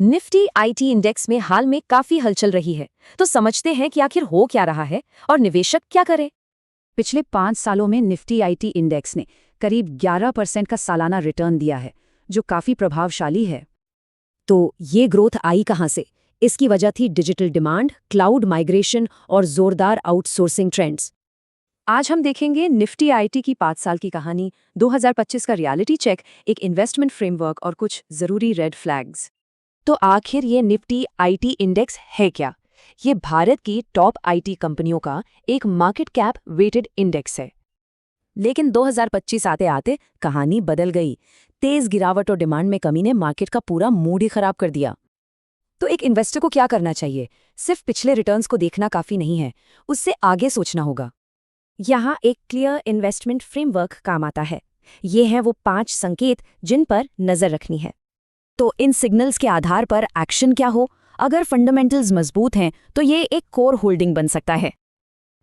Nifty IT index में हाल में काफी हलचल रही है, तो समझते हैं कि आखिर हो क्या रहा है और निवेशक क्या करें। पिछले 5 सालों में निफ्टी आईटी इंडेक्स ने करीब 11% का सालाना रिटर्न दिया है, जो काफी प्रभावशाली है। तो ये ग्रोथ आई कहाँ से? इसकी वजह थी डिजिटल डिमांड, क्लाउड माइग्रेशन और जोरदार आउटसोर्सिंग ट्रेंड्स। आज हम देखेंगे निफ्टी आईटी की 5 साल की कहानी, 2025 का रियलिटी चेक, एक इन्वेस्टमेंट फ्रेमवर्क और कुछ जरूरी रेड फ्लैग्स। तो आखिर ये निफ्टी आईटी इंडेक्स है क्या? ये भारत की टॉप आईटी कंपनियों का एक मार्केट कैप वेटेड इंडेक्स है। लेकिन 2025 आते आते कहानी बदल गई। तेज गिरावट और डिमांड में कमी ने मार्केट का पूरा मूड ही खराब कर दिया। तो एक इन्वेस्टर को क्या करना चाहिए? सिर्फ पिछले रिटर्न्स को देखना काफी नहीं है, उससे आगे सोचना होगा। यहाँ एक क्लियर इन्वेस्टमेंट फ्रेमवर्क काम आता है। ये हैं वो 5 संकेत जिन पर नजर रखनी है। तो इन सिग्नल्स के आधार पर एक्शन क्या हो? अगर फंडामेंटल्स मजबूत हैं तो ये एक कोर होल्डिंग बन सकता है।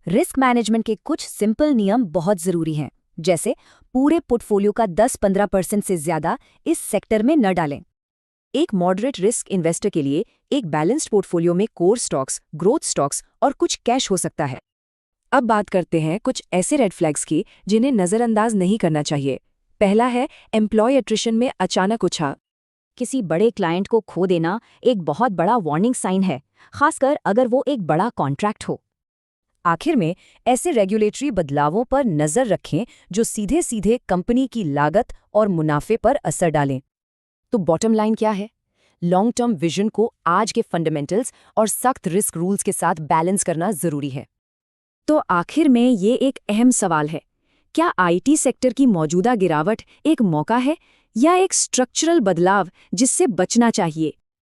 रिस्क मैनेजमेंट के कुछ सिंपल नियम बहुत जरूरी हैं, जैसे पूरे पोर्टफोलियो का 10-15% से ज्यादा इस सेक्टर में न डालें। एक मॉडरेट रिस्क इन्वेस्टर के लिए एक बैलेंस्ड पोर्टफोलियो में कोर स्टॉक्स, ग्रोथ स्टॉक्स और कुछ कैश हो सकता है। अब बात करते हैं कुछ ऐसे रेड फ्लैग्स की जिन्हें नजरअंदाज नहीं करना चाहिए। पहला है एम्प्लॉय एट्रिशन में अचानक उछाल। किसी बड़े क्लाइंट को खो देना एक बहुत बड़ा वार्निंग साइन है, खासकर अगर वो एक बड़ा कॉन्ट्रैक्ट हो। आखिर में ऐसे रेगुलेटरी बदलावों पर नजर रखें जो सीधे सीधे कंपनी की लागत और मुनाफे पर असर डालें। तो बॉटम लाइन क्या है? लॉन्ग टर्म विजन को आज के फंडामेंटल्स और सख्त रिस्क रूल्स के साथ बैलेंस करना जरूरी है। तो आखिर में ये एक अहम सवाल है, क्या आईटी सेक्टर की मौजूदा गिरावट एक मौका है या एक स्ट्रक्चरल बदलाव जिससे बचना चाहिए?